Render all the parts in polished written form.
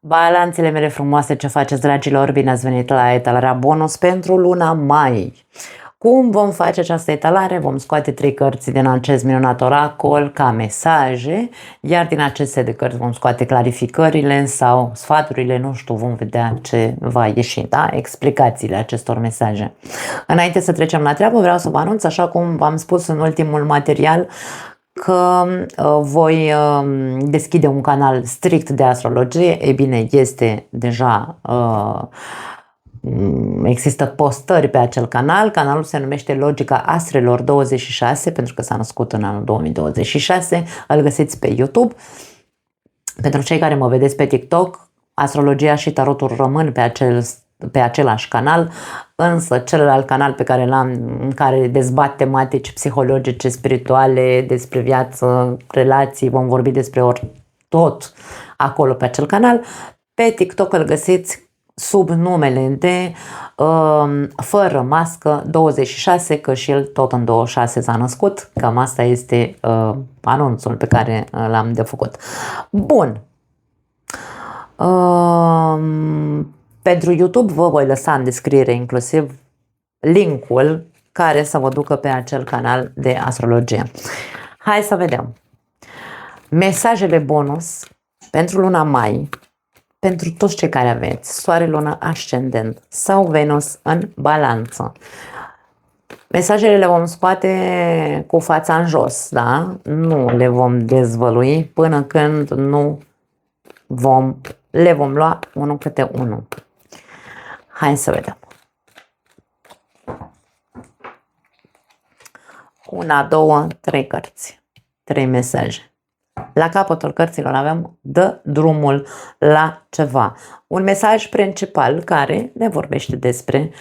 Balanțele mele frumoase, ce faceți, dragilor? Bine ați venit la etalarea bonus pentru luna mai. Cum vom face această etalare? Vom scoate 3 cărți din acest minunat oracol ca mesaje, iar din aceste de cărți vom scoate clarificările sau sfaturile, nu știu, vom vedea ce va ieși, da? Explicațiile acestor mesaje. Înainte să trecem la treabă, vreau să vă anunț, așa cum v-am spus în ultimul material, că voi deschide un canal strict de astrologie. Ei bine, este deja există postări pe acel canal. Canalul se numește Logica Astrelor 26 pentru că s-a născut în anul 2026. Îl găsiți pe YouTube. Pentru cei care mă vedeți pe TikTok, astrologia și tarotul rămân pe același canal, însă celălalt canal pe care l-am, în care dezbat tematici psihologice, spirituale, despre viață, relații, vom vorbi despre tot acolo pe acel canal. Pe TikTok îl găsiți sub numele de Fără Mască 26, că și el tot în 26 s-a născut. Cam asta este anunțul pe care l-am de făcut. Bun. Pentru YouTube vă voi lăsa în descriere inclusiv linkul care să vă ducă pe acel canal de astrologie. Hai să vedem. Mesajele bonus pentru luna mai, pentru toți cei care aveți Soare, Lună, Ascendent sau Venus în Balanță. Mesajele le vom scoate cu fața în jos, da? Nu le vom dezvălui până când nu le vom lua unul câte unul. Hai să vedem. 1, 2, 3 cărți. 3 mesaje. La capătul cărților avem dă drumul la ceva. Un mesaj principal care ne vorbește despre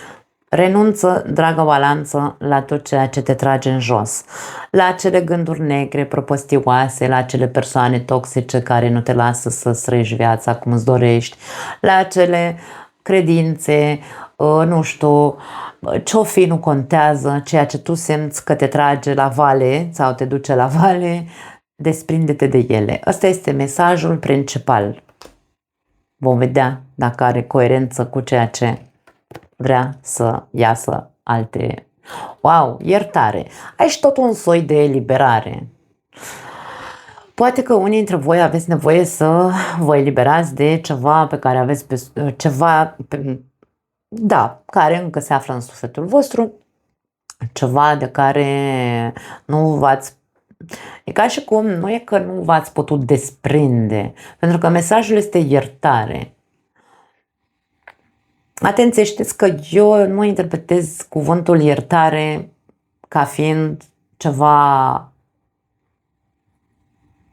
renunță, dragă Balanță, la tot ceea ce te trage în jos. La acele gânduri negre, propăstioase, la acele persoane toxice care nu te lasă să trăiești viața cum îți dorești, la acele credințe, nu știu, ce-o fi nu contează, ceea ce tu simți că te trage la vale sau te duce la vale, desprinde-te de ele. Ăsta este mesajul principal. Vom vedea dacă are coerență cu ceea ce vrea să iasă alte. Wow, iertare. Aici tot un soi de eliberare. Poate că unii dintre voi aveți nevoie să vă eliberați de ceva pe care aveți care încă se află în sufletul vostru, ceva de care nu v-ați. E ca și cum nu e că nu v-ați putut desprinde, pentru că mesajul este iertare. Atenție, știți că eu nu interpretez cuvântul iertare ca fiind ceva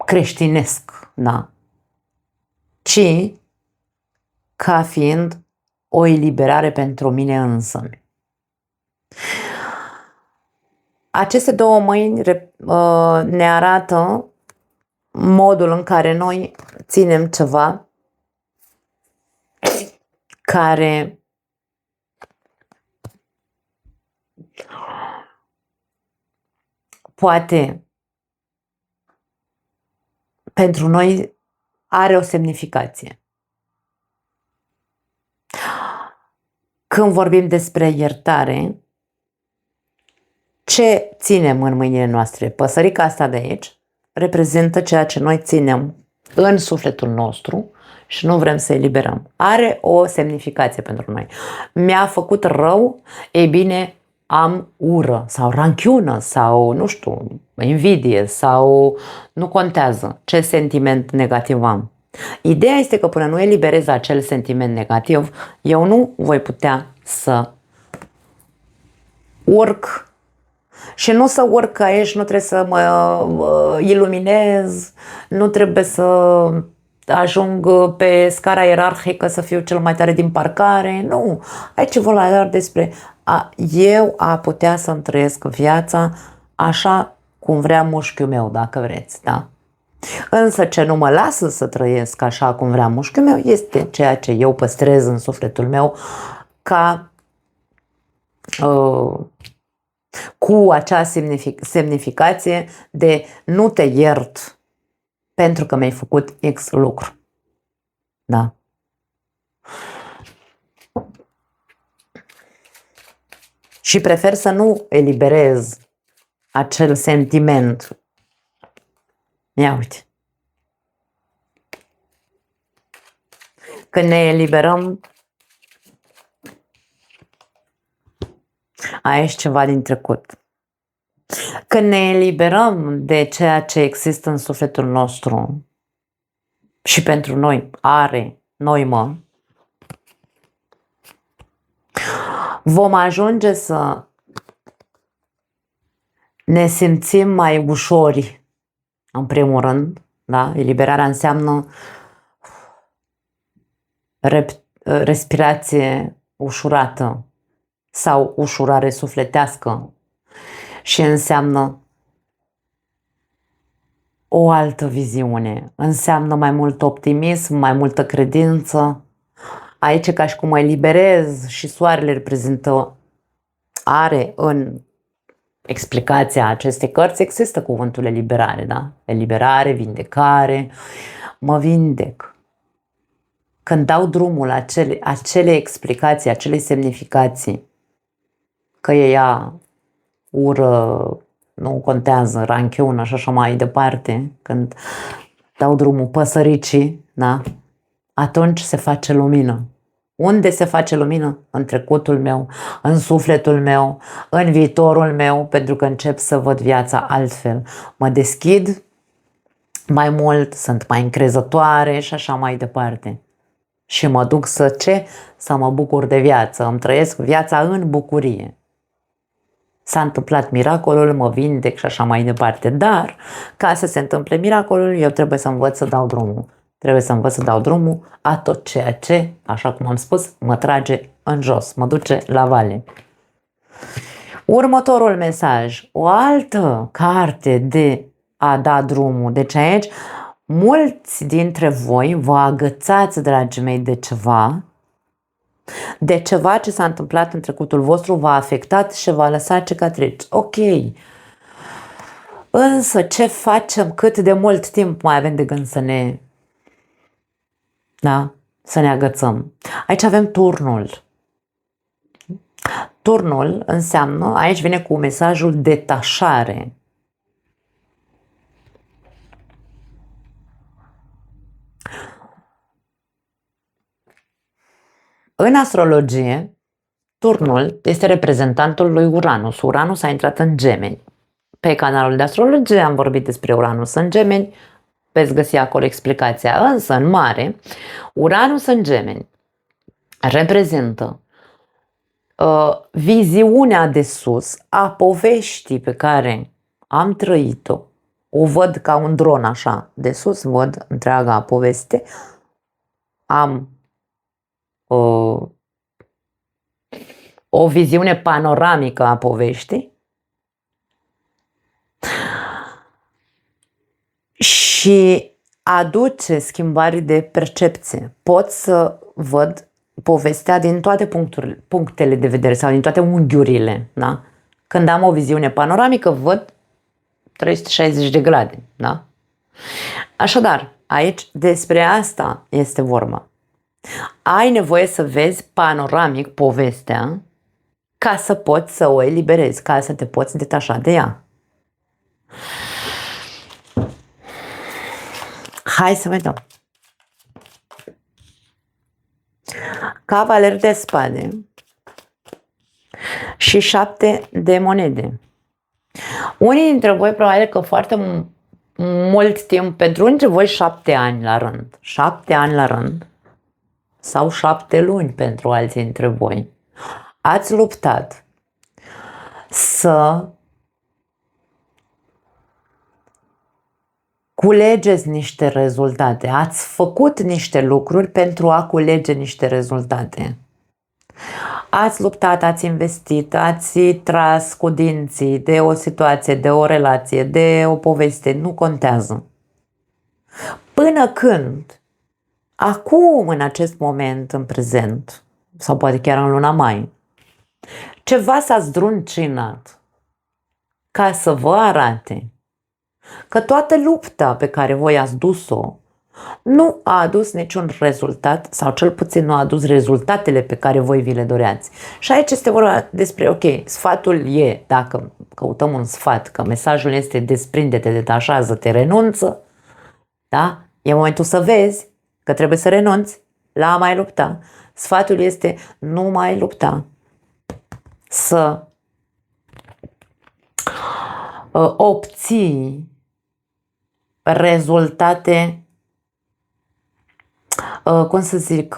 creștinesc, da? Ci ca fiind o eliberare pentru mine însămi. Aceste două mâini ne arată modul în care noi ținem ceva care poate pentru noi are o semnificație. Când vorbim despre iertare, ce ținem în mâinile noastre? Păsărica asta de aici reprezintă ceea ce noi ținem în sufletul nostru și nu vrem să eliberăm. Are o semnificație pentru noi. Mi-a făcut rău, ei bine, am ură sau ranchiună sau, nu știu, invidie sau nu contează ce sentiment negativ am. Ideea este că până nu eliberez acel sentiment negativ, eu nu voi putea să urc. Și nu să urc aici, nu trebuie să mă iluminez, nu trebuie să ajung pe scara ierarhică să fiu cel mai tare din parcare, nu. Aici vorbim despre eu a putea să-mi trăiesc viața așa cum vrea mușchiul meu, dacă vreți, da? Însă ce nu mă lasă să trăiesc așa cum vrea mușchiul meu este ceea ce eu păstrez în sufletul meu ca cu acea semnificație de nu te iert pentru că mi-ai făcut X lucru. Da? Și prefer să nu eliberez acel sentiment. Ia uite. Când ne eliberăm, aici ceva din trecut. Când ne eliberăm de ceea ce există în sufletul nostru și pentru noi are noimă, vom ajunge să ne simțim mai ușori, în primul rând, da? Eliberarea înseamnă respirație ușurată sau ușurare sufletească și înseamnă o altă viziune, înseamnă mai mult optimism, mai multă credință. Aici ca și cum mă eliberez și soarele reprezintă, are în explicația acestei cărți, există cuvântul eliberare, da? Eliberare, vindecare, mă vindec. Când dau drumul acele explicații, acele semnificații, că e ea ură, nu contează, ranchiună și așa mai departe, când dau drumul păsăricii, da? Atunci se face lumină. Unde se face lumină? În trecutul meu, în sufletul meu, în viitorul meu, pentru că încep să văd viața altfel. Mă deschid mai mult, sunt mai încrezătoare și așa mai departe. Și mă duc să mă bucur de viață, îmi trăiesc viața în bucurie. S-a întâmplat miracolul, mă vindec și așa mai departe. Dar, ca să se întâmple miracolul, eu trebuie să învăț să dau drumul. Trebuie să învăț să dau drumul a tot ceea ce, așa cum am spus, mă trage în jos, mă duce la vale. Următorul mesaj, o altă carte de a da drumul. Deci aici, mulți dintre voi vă agățați, dragii mei, de ceva ce s-a întâmplat în trecutul vostru, v-a afectat și v-a lăsat cicatrici. Ok. Însă ce facem? Cât de mult timp mai avem de gând să ne agățăm? Aici avem turnul. Turnul înseamnă, aici vine cu mesajul detașare. În astrologie, turnul este reprezentantul lui Uranus. Uranus a intrat în Gemeni. Pe canalul de astrologie am vorbit despre Uranus în Gemeni, veți găsi acolo explicația. Însă, în mare, Uranus în Gemeni reprezintă viziunea de sus a poveștii pe care am trăit-o. O văd ca un dron așa, de sus văd întreaga poveste. Am o viziune panoramică a poveștii și aduce schimbări de percepție. Pot să văd povestea din toate punctele de vedere sau din toate unghiurile. Da? Când am o viziune panoramică, văd 360 de grade. Da? Așadar, aici despre asta este vorba. Ai nevoie să vezi panoramic povestea ca să poți să o eliberezi, ca să te poți detașa de ea. Hai să vedem. Cavaler de spade și 7 de monede. Unii dintre voi probabil că foarte mult timp, pentru unii dintre voi 7 ani la rând, 7 ani la rând, sau 7 luni pentru alții dintre voi, ați luptat să culegeți niște rezultate, ați făcut niște lucruri pentru a culege niște rezultate. Ați luptat, ați investit, ați tras cu dinții de o situație, de o relație, de o poveste, nu contează. Până când, acum, în acest moment, în prezent, sau poate chiar în luna mai, ceva s-a zdruncinat ca să vă arate că toată lupta pe care voi ați dus-o nu a adus niciun rezultat sau cel puțin nu a adus rezultatele pe care voi vi le doreați. Și aici este vorba despre, ok, sfatul e, dacă căutăm un sfat, că mesajul este desprinde-te, detașează-te, renunță, da? E momentul să vezi că trebuie să renunți la a mai lupta. Sfatul este nu mai lupta, să obții rezultate, cum să zic,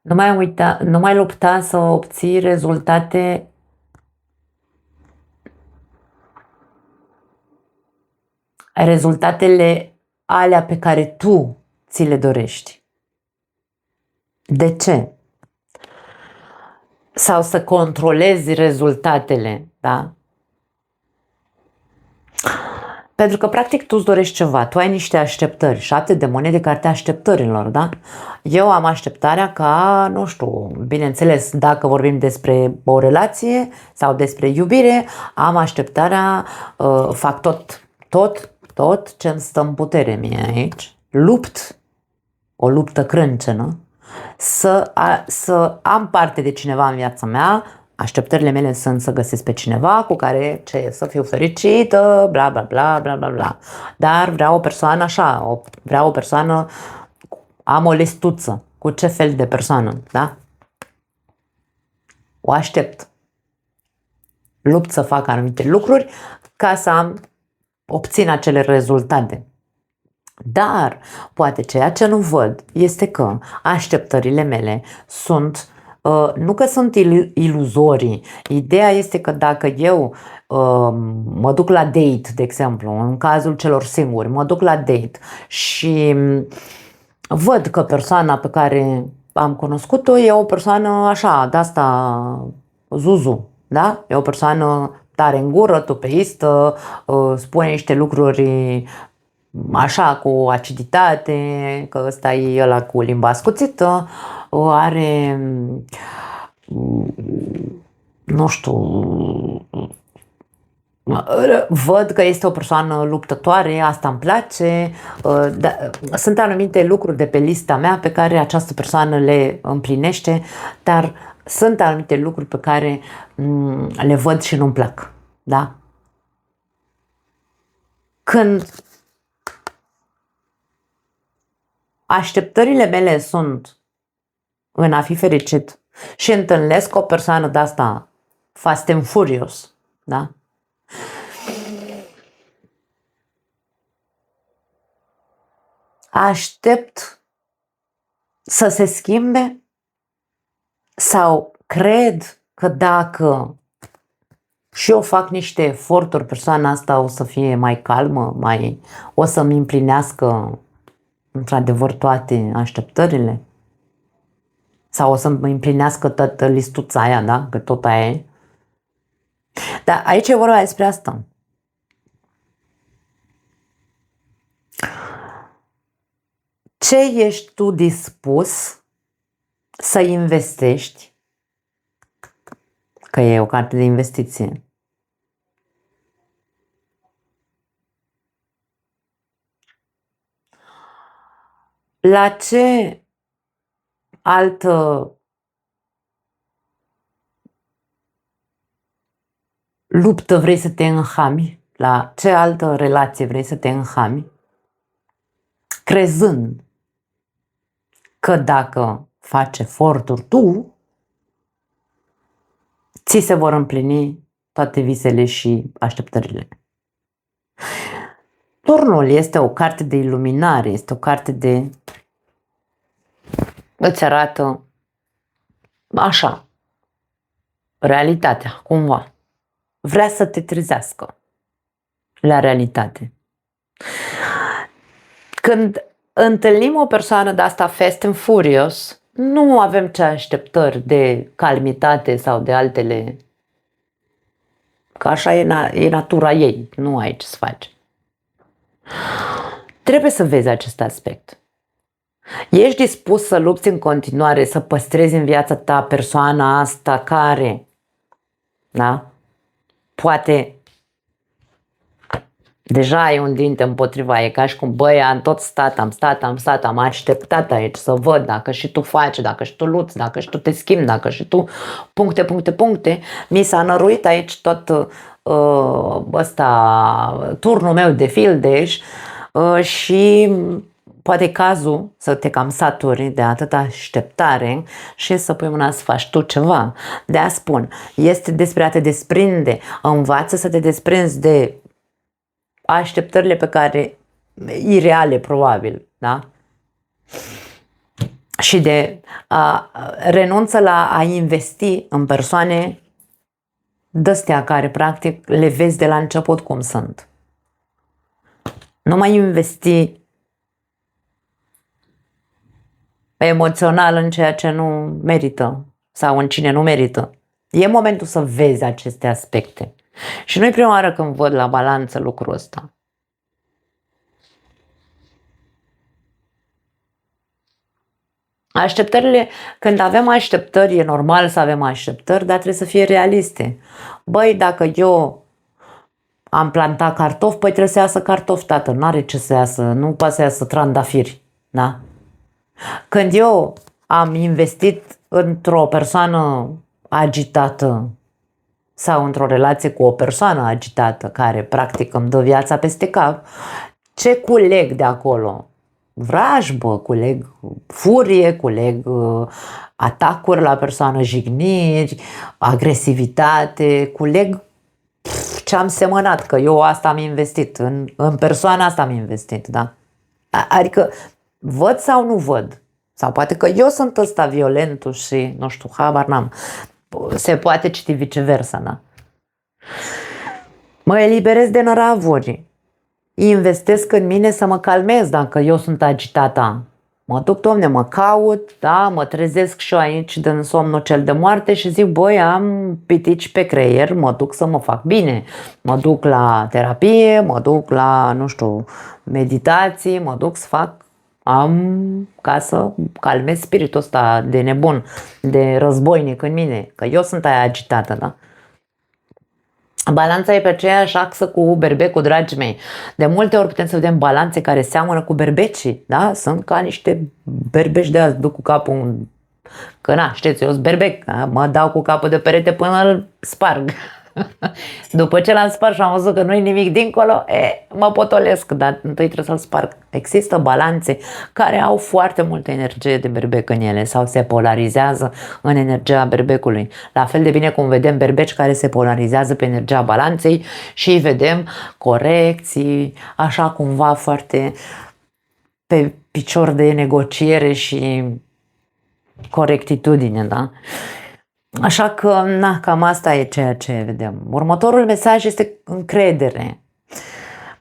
nu mai lupta să obții rezultatele alea pe care tu ți le dorești. De ce? Sau să controlezi rezultatele, da? Pentru că, practic, tu îți dorești ceva, tu ai niște așteptări, 7 de monede, cartea așteptărilor, da? Eu am așteptarea ca, nu știu, bineînțeles, dacă vorbim despre o relație sau despre iubire, am așteptarea, fac tot ce îmi stă în putere mie aici, lupt, o luptă crâncenă, să am parte de cineva în viața mea. Așteptările mele sunt să găsesc pe cineva cu care să fiu fericită, bla bla bla bla bla bla. Dar vreau o persoană așa, vreau o persoană, am o listuță cu ce fel de persoană, da? O aștept. Lupt să fac anumite lucruri ca să obțin acele rezultate. Dar poate ceea ce nu văd este că așteptările mele sunt, nu că sunt iluzorii. Ideea este că dacă eu mă duc la date, de exemplu, în cazul celor singuri, mă duc la date și văd că persoana pe care am cunoscut-o e o persoană așa, de-asta zuzu, da? E o persoană tare în gură, tupeistă, spune niște lucruri așa, cu aciditate, că ăsta e ăla cu limba ascuțită, are, nu știu, văd că este o persoană luptătoare, asta îmi place, sunt anumite lucruri de pe lista mea pe care această persoană le împlinește, dar sunt anumite lucruri pe care le văd și nu-mi plac, da? Când așteptările mele sunt în a fi fericit și întâlnesc o persoană de asta fast and furious, da? Aștept să se schimbe sau cred că dacă și eu fac niște eforturi, persoana asta o să fie mai calmă, o să-mi împlinească într-adevăr toate așteptările? Sau o să-mi împlinească toată listuța aia, da? Că tot aia e. Dar aici e vorba despre asta. Ce ești tu dispus să investești? Că e o carte de investiție. La ce altă luptă vrei să te înhami? La ce altă relație vrei să te înhami? Crezând că dacă faci eforturi tu, ți se vor împlini toate visele și așteptările. Turnul este o carte de iluminare, este o carte de... îți arată așa, realitatea, cumva. Vrea să te trezească la realitate. Când întâlnim o persoană de asta fast and furious, nu avem ce așteptări de calmitate sau de altele. Că așa e natura ei, nu ai ce să faci. Trebuie să vezi acest aspect. Ești dispus să lupți în continuare, să păstrezi în viața ta persoana asta care, da, poate Deja ai un dinte împotriva, e ca și cum, băi, am tot stat, am așteptat aici să văd dacă și tu faci, dacă și tu luți, dacă și tu te schimbi, dacă și tu puncte. Mi s-a năruit aici tot ăsta, turnul meu de fildeș și poate cazul să te cam saturi de atâta așteptare și să pui mâna să faci tu ceva. De-aia spun, este despre a te desprinde, învață să te desprinzi de așteptările pe care, ireale probabil, da? Și de renunță la a investi în persoane de-astea care practic le vezi de la început cum sunt. Nu mai investi emoțional în ceea ce nu merită sau în cine nu merită. E momentul să vezi aceste aspecte. Și nu-i prima oară când văd la balanță lucrul ăsta. Așteptările, când avem așteptări, e normal să avem așteptări, dar trebuie să fie realiste. Băi, dacă eu am plantat cartofi, păi trebuie să iasă cartofi, tată, n-are ce să iasă, nu poate să iasă trandafiri, da? Când eu am investit într-o persoană agitată sau într-o relație cu o persoană agitată care practic îmi dă viața peste cap, ce culeg de acolo? Vrajbă, culeg furie, culeg atacuri la persoană, jigniri, agresivitate, culeg ce am semănat, că eu asta am investit, în persoana asta am investit, da? Adică văd sau nu văd? Sau poate că eu sunt ăsta violentul și, nu știu, habar n-am. Se poate citi viceversa, da? Mă eliberez de năravuri. Investesc în mine să mă calmez dacă eu sunt agitată. Mă duc, domne, mă caut, da, mă trezesc și eu aici din somnul cel de moarte și zic, băi, am pitici pe creier, mă duc să mă fac bine. Mă duc la terapie, mă duc la, nu știu, meditații, mă duc să fac, ca să calmez spiritul ăsta de nebun, de războinic în mine, că eu sunt aia agitată, da? Balanța e pe aceeași axă cu berbecul, dragii mei. De multe ori putem să vedem balanțe care seamănă cu berbecii, da? Sunt ca niște berbeci de azi, duc cu capul, că na, știți, eu sunt berbec, da? Mă dau cu capul de perete până îl sparg. După ce l-am spart și am văzut că nu-i nimic dincolo, mă potolesc, dar întâi trebuie să-l sparg. Există balanțe care au foarte multă energie de berbec în ele sau se polarizează în energia berbecului. La fel de bine cum vedem berbeci care se polarizează pe energia balanței și vedem corecții, așa cumva foarte pe picior de negociere și corectitudine, da? Așa că, na, cam asta e ceea ce vedem. Următorul mesaj este încredere.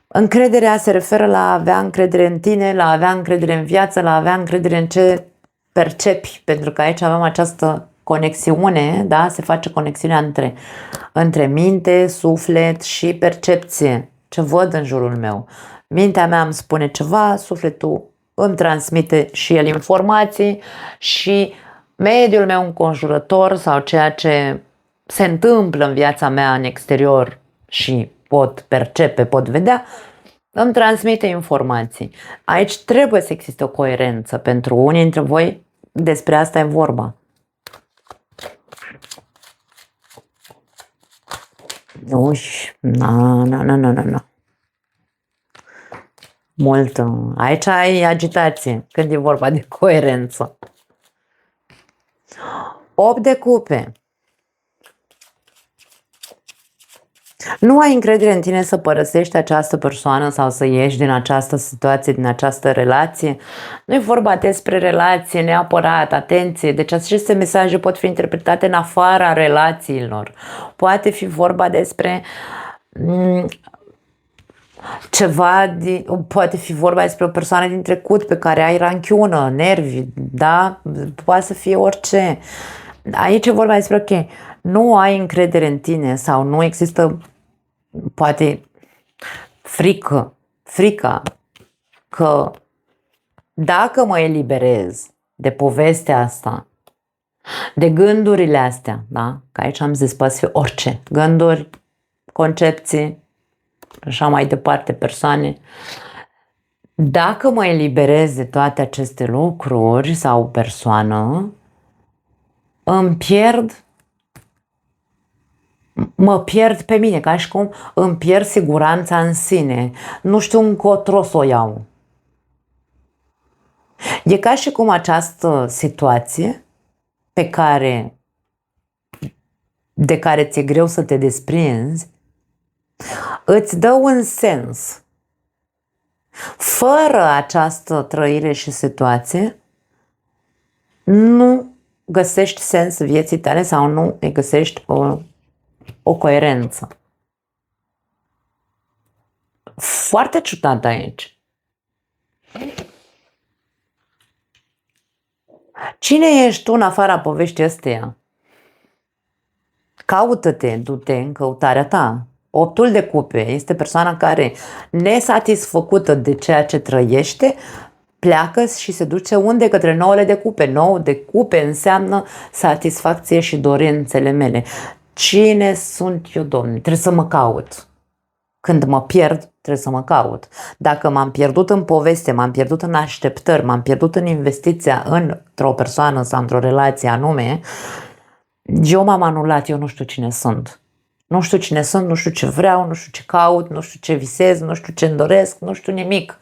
Încrederea se referă la a avea încredere în tine, la a avea încredere în viață, la a avea încredere în ce percepi, pentru că aici avem această conexiune, da? Se face conexiunea între minte, suflet și percepție. Ce văd în jurul meu. Mintea mea îmi spune ceva, sufletul îmi transmite și el informații și mediul meu înconjurător sau ceea ce se întâmplă în viața mea în exterior și pot percepe, pot vedea, îmi transmite informații. Aici trebuie să existe o coerență pentru unii dintre voi, despre asta e vorba. Uși, na. Multă. Aici ai agitație când e vorba de coerență. 8 de cupe. Nu ai încredere în tine să părăsești această persoană sau să ieși din această situație, din această relație. Nu e vorba despre relație neapărat, atenție. Deci aceste mesaje pot fi interpretate în afara relațiilor. Poate fi vorba despre ceva, poate fi vorba despre o persoană din trecut pe care ai ranchiună, nervi, da? Poate să fie orice. Aici e vorba despre, ok, nu ai încredere în tine sau nu există, poate, frica că dacă mă eliberez de povestea asta, de gândurile astea, da? Că aici am zis, poate fi orice, gânduri, concepții, așa mai departe, persoane. Dacă mă eliberez de toate aceste lucruri sau persoană, mă pierd pe mine, ca și cum îmi pierd siguranța în sine. Nu știu încotro să o iau. E ca și cum această situație de care ți-e greu să te desprinzi, îți dă un sens. Fără această trăire și situație, nu găsești sens vieții tale sau nu îi găsești o coerență. Foarte ciudat aici. Cine ești tu în afara poveștii astea? Caută-te, du-te în căutarea ta. Optul de cupe este persoana care, nesatisfăcută de ceea ce trăiește, pleacă și se duce unde? Către nouăle de cupe. 9 de cupe înseamnă satisfacție și dorințele mele. Cine sunt eu, Domnule? Trebuie să mă caut. Când mă pierd, trebuie să mă caut. Dacă m-am pierdut în poveste, m-am pierdut în așteptări, m-am pierdut în investiția într-o persoană sau într-o relație anume, eu m-am anulat, eu nu știu cine sunt. Nu știu cine sunt, nu știu ce vreau, nu știu ce caut, nu știu ce visez, nu știu ce îmi doresc, nu știu nimic.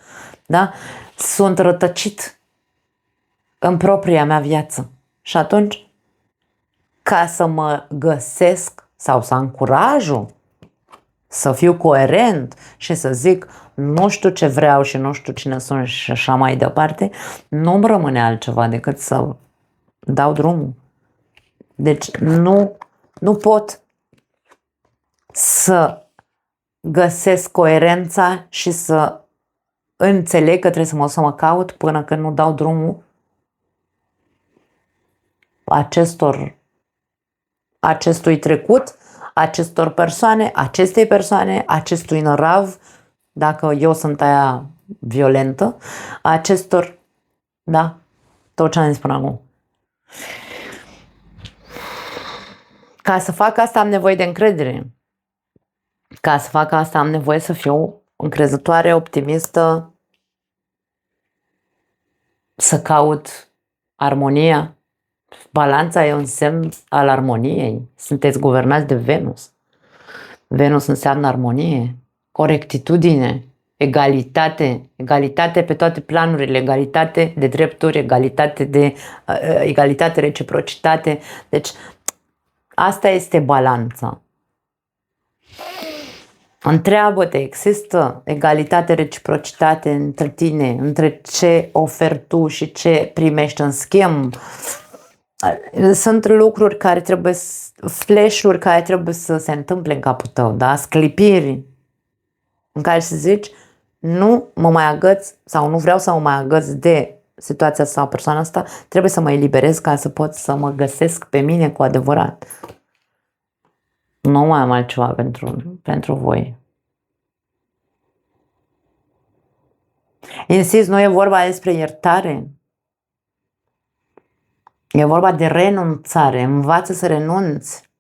Da? Sunt rătăcit în propria mea viață. Și atunci, ca să mă găsesc sau să am curajul să fiu coerent și să zic nu știu ce vreau și nu știu cine sunt și așa mai departe, nu-mi rămâne altceva decât să dau drumul. Deci nu pot să găsesc coerența și să înțeleg că trebuie să mă caut până când nu dau drumul acestui trecut, acestor persoane, acestei persoane, acestui nărav, dacă eu sunt aia violentă, acestor, da, tot ce am zis până acum. Ca să fac asta am nevoie de încredere. Ca să fac asta am nevoie să fiu încrezătoare, optimistă, să caut armonia. Balanța e un semn al armoniei. Sunteți guvernați de Venus. Venus înseamnă armonie, corectitudine, egalitate, egalitate pe toate planurile, egalitate de drepturi, egalitate, reciprocitate. Deci asta este balanța. Întreabă-te, există egalitate, reciprocitate între tine, între ce oferi tu și ce primești în schimb? Sunt lucruri care trebuie, flash-uri care trebuie să se întâmple în capul tău, da? Sclipiri în care să zici nu mă mai agăț sau nu vreau să mă mai agăț de situația sau persoana asta, trebuie să mă eliberez ca să pot să mă găsesc pe mine cu adevărat. Nu mai am altceva pentru voi. Insist, nu e vorba despre iertare. E vorba de renunțare. Învață să renunți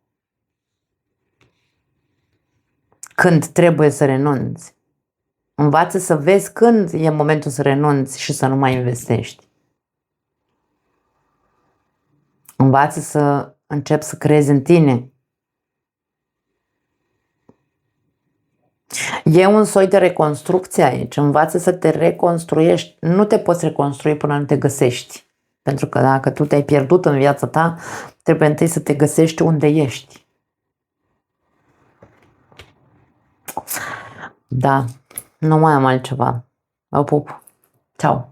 când trebuie să renunți. Învață să vezi când e momentul să renunți și să nu mai investești. Învață să începi să crezi în tine. E un soi de reconstrucție aici. Învață să te reconstruiești. Nu te poți reconstrui până nu te găsești. Pentru că dacă tu te-ai pierdut în viața ta, trebuie întâi să te găsești unde ești. Da, nu mai am altceva. Vă pup. Ceau.